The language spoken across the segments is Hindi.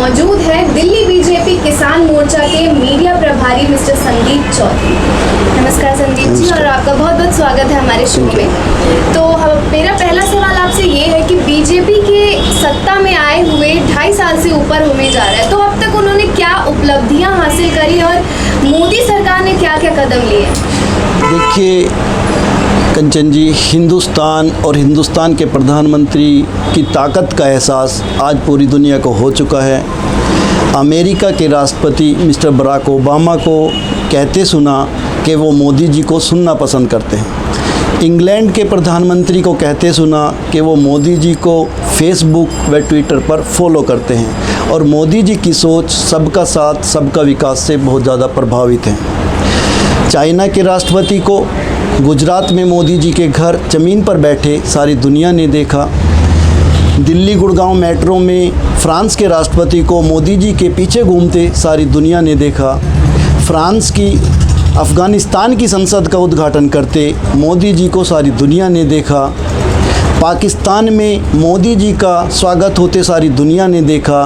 मौजूद है दिल्ली बीजेपी किसान मोर्चा के मीडिया प्रभारी मिस्टर संदीप चौधरी। नमस्कार संदीप जी, और आपका बहुत बहुत स्वागत है हमारे शो में। तो मेरा पहला सवाल आपसे ये है कि बीजेपी के सत्ता में आए हुए 2.5 साल से ऊपर होने जा रहा है, तो अब तक उन्होंने क्या उपलब्धियां हासिल करी और मोदी सरकार ने क्या क्या कदम लिए? देखिए कंचन जी, हिंदुस्तान और हिंदुस्तान के प्रधानमंत्री की ताकत का एहसास आज पूरी दुनिया को हो चुका है। अमेरिका के राष्ट्रपति मिस्टर बराक ओबामा को कहते सुना कि वो मोदी जी को सुनना पसंद करते हैं। इंग्लैंड के प्रधानमंत्री को कहते सुना कि वो मोदी जी को फेसबुक व ट्विटर पर फॉलो करते हैं और मोदी जी की सोच सबका साथ सबका विकास से बहुत ज़्यादा प्रभावित है। चाइना के राष्ट्रपति को गुजरात में मोदी जी के घर ज़मीन पर बैठे सारी दुनिया ने देखा। दिल्ली गुड़गांव मेट्रो में फ्रांस के राष्ट्रपति को मोदी जी के पीछे घूमते सारी दुनिया ने देखा। फ्रांस की अफ़गानिस्तान की संसद का उद्घाटन करते मोदी जी को सारी दुनिया ने देखा। पाकिस्तान में मोदी जी का स्वागत होते सारी दुनिया ने देखा।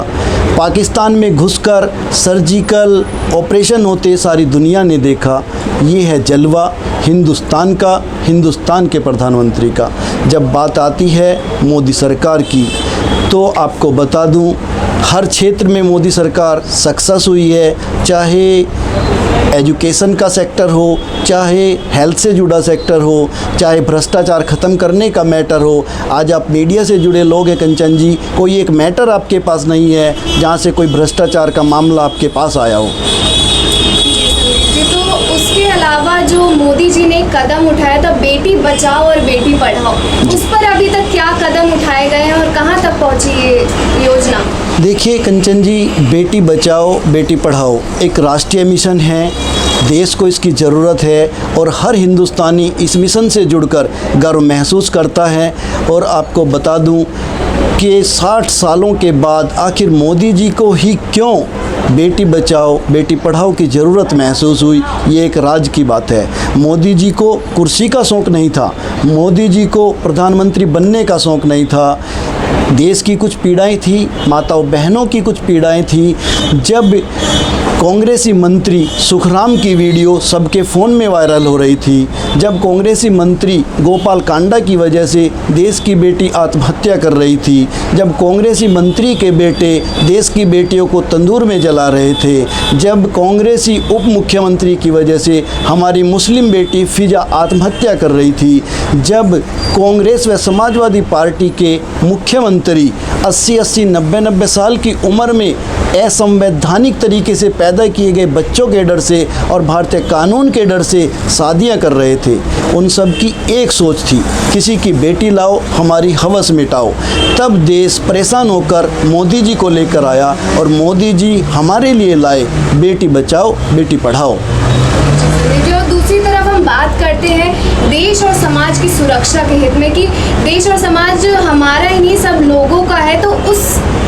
पाकिस्तान में घुसकर सर्जिकल ऑपरेशन होते सारी दुनिया ने देखा। ये है जलवा हिंदुस्तान का, हिंदुस्तान के प्रधानमंत्री का। जब बात आती है मोदी सरकार की, तो आपको बता दूं, हर क्षेत्र में मोदी सरकार सक्सेस हुई है, चाहे एजुकेशन का सेक्टर हो, चाहे हेल्थ से जुड़ा सेक्टर हो, चाहे भ्रष्टाचार ख़त्म करने का मैटर हो। आज आप मीडिया से जुड़े लोग हैं कंचन जी, कोई एक मैटर आपके पास नहीं है जहां से कोई भ्रष्टाचार का मामला आपके पास आया हो। तो उसके अलावा जो मोदी जी ने कदम उठाया था बेटी बचाओ और बेटी पढ़ाओ, उस पर अभी तक क्या कदम उठाए गए हैं और कहां तक पहुंची ये योजना? देखिए कंचन जी, बेटी बचाओ बेटी पढ़ाओ एक राष्ट्रीय मिशन है। देश को इसकी ज़रूरत है और हर हिंदुस्तानी इस मिशन से जुड़कर गर्व महसूस करता है। और आपको बता दूं कि 60 सालों के बाद आखिर मोदी जी को ही क्यों बेटी बचाओ बेटी पढ़ाओ की ज़रूरत महसूस हुई, ये एक राज की बात है। मोदी जी को कुर्सी का शौक़ नहीं था, मोदी जी को प्रधानमंत्री बनने का शौक़ नहीं था। देश की कुछ पीड़ाएं थी, माताओं बहनों की कुछ पीड़ाएं थी। जब कांग्रेसी मंत्री सुखराम की वीडियो सबके फ़ोन में वायरल हो रही थी, जब कांग्रेसी मंत्री गोपाल कांडा की वजह से देश की बेटी आत्महत्या कर रही थी, जब कांग्रेसी मंत्री के बेटे देश की बेटियों को तंदूर में जला रहे थे, जब कांग्रेसी उप मुख्यमंत्री की वजह से हमारी मुस्लिम बेटी फिजा आत्महत्या कर रही थी, जब कांग्रेस व समाजवादी पार्टी के मुख्यमंत्री 80-80, 90-90 साल की उम्र में असंवैधानिक तरीके से पैदा किए गए बच्चों के डर से और भारतीय कानून के डर से शादियां कर रहे थे, उन सब की एक सोच थी, किसी की बेटी लाओ, हमारी हवस मिटाओ। तब देश परेशान होकर मोदी जी को लेकर आया और मोदी जी हमारे लिए लाए बेटी बचाओ बेटी पढ़ाओ। जो दूसरी तरफ हम बात करते हैं देश और समाज की सुरक्षा के हित में कि देश और समाज हमारा ही नहीं सब लोगों का है, तो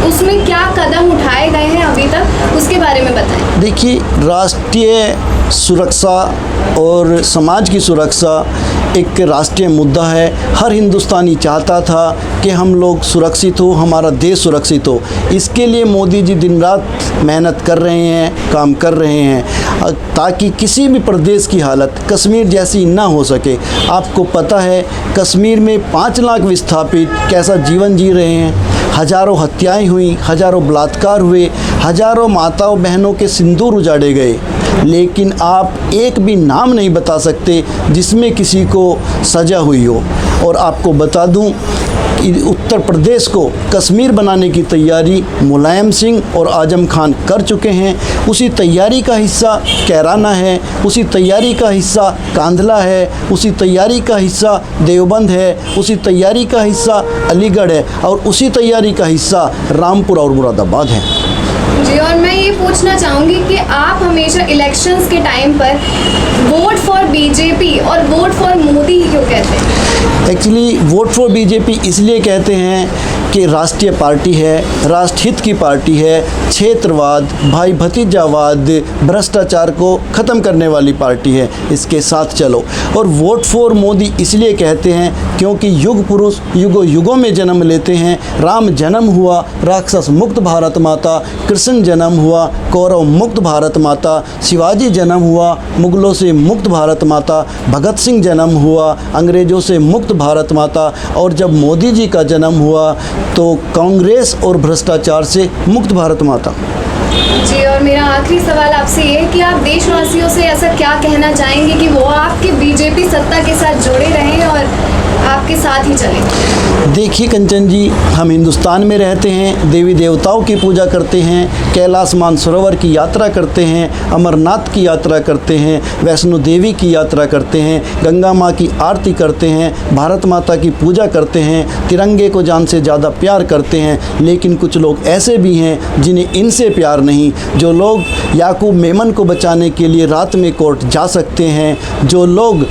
उसमें क्या कदम उठाए गए हैं अभी तक, उसके बारे में बताएं। देखिए, राष्ट्रीय सुरक्षा और समाज की सुरक्षा एक राष्ट्रीय मुद्दा है। हर हिंदुस्तानी चाहता था कि हम लोग सुरक्षित हो, हमारा देश सुरक्षित हो। इसके लिए मोदी जी दिन रात मेहनत कर रहे हैं, काम कर रहे हैं ताकि किसी भी प्रदेश की हालत कश्मीर जैसी ना हो सके। आपको पता है कश्मीर में 5 लाख विस्थापित कैसा जीवन जी रहे हैं। हज़ारों हत्याएं हुई, हज़ारों बलात्कार हुए, हज़ारों माताओं बहनों के सिंदूर उजाड़े गए, लेकिन आप एक भी नाम नहीं बता सकते जिसमें किसी को सज़ा हुई हो। और आपको बता दूं कि उत्तर प्रदेश को कश्मीर बनाने की तैयारी मुलायम सिंह और आजम खान कर चुके हैं। उसी तैयारी का हिस्सा कैराना है, उसी तैयारी का हिस्सा कांधला है, उसी तैयारी का हिस्सा देवबंद है, उसी तैयारी का हिस्सा अलीगढ़ है और उसी तैयारी का हिस्सा रामपुर और मुरादाबाद है। जी, और मैं ये पूछना चाहूँगी कि आप हमेशा इलेक्शंस के टाइम पर वोट फॉर बीजेपी और वोट फॉर मोदी क्यों कहते हैं? एक्चुअली वोट फॉर बीजेपी इसलिए कहते हैं कि राष्ट्रीय पार्टी है, राष्ट्रहित की पार्टी है, क्षेत्रवाद, भाई भतीजावाद, भ्रष्टाचार को ख़त्म करने वाली पार्टी है। इसके साथ चलो। और वोट फॉर मोदी इसलिए कहते हैं क्योंकि युग पुरुष युगों युगों में जन्म लेते हैं। राम जन्म हुआ, राक्षस मुक्त भारत माता, कृष्ण जन्म हुआ, कौरव मुक्त भारत माता, शिवाजी जन्म हुआ, मुगलों से मुक्त भारत माता, भगत सिंह जन्म हुआ, अंग्रेज़ों से मुक्त भारत माता, और जब मोदी जी का जन्म हुआ तो कांग्रेस और भ्रष्टाचार से मुक्त भारत माता। जी, और मेरा आखिरी सवाल आपसे ये है कि आप देशवासियों से ऐसा क्या कहना चाहेंगे कि वो आपके बीजेपी सत्ता के साथ जुड़े रहें और आपके साथ ही चलें? देखिए कंचन जी, हम हिंदुस्तान में रहते हैं, देवी देवताओं की पूजा करते हैं, कैलाश मानसरोवर की यात्रा करते हैं, अमरनाथ की यात्रा करते हैं, वैष्णो देवी की यात्रा करते हैं, गंगा माँ की आरती करते हैं, भारत माता की पूजा करते हैं, तिरंगे को जान से ज़्यादा प्यार करते हैं। लेकिन कुछ लोग ऐसे भी हैं जिन्हें इनसे प्यार नहीं, जो लोग याकूब मेमन को बचाने के लिए रात में कोर्ट जा सकते हैं, जो लोग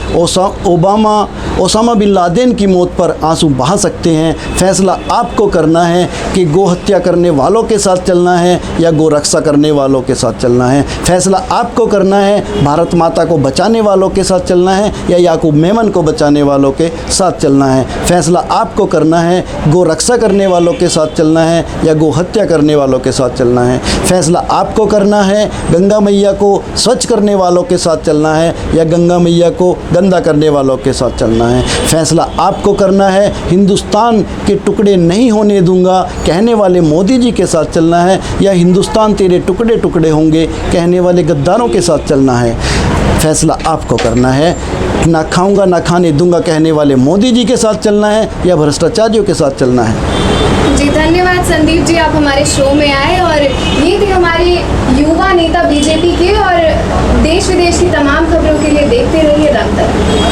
ओसामा बिन लादेन की मौत पर आंसू बहा सकते हैं। फैसला आपको करना है कि गो हत्या करने वालों के साथ चलना है या गो रक्षा करने वालों के साथ चलना है। फैसला आपको करना है भारत माता को बचाने वालों के साथ चलना है या याकूब मेमन को बचाने वालों के साथ चलना है। फैसला आपको करना है गो रक्षा करने वालों के साथ चलना है या गो हत्या करने वालों के साथ चलना है। फैसला आपको करना है गंगा मैया को स्वच्छ करने वालों के साथ चलना है या गंगा मैया को गंदा करने वालों के साथ चलना है। फैसला आपको करना है हिंदुस्तान के टुकड़े नहीं होने दूंगा कहने वाले मोदी जी के साथ चलना है या हिंदुस्तान तेरे टुकड़े टुकड़े होंगे कहने वाले गद्दारों के साथ चलना है। फैसला आपको करना है ना खाऊंगा ना खाने दूंगा कहने वाले मोदी जी के साथ चलना है या भ्रष्टाचारियों के साथ चलना है। जी, धन्यवाद संदीप जी, आप हमारे शो में आए और ये थे हमारे युवा नेता बीजेपी के। और देश विदेश की तमाम खबरों के लिए देखते रहिए दम तक।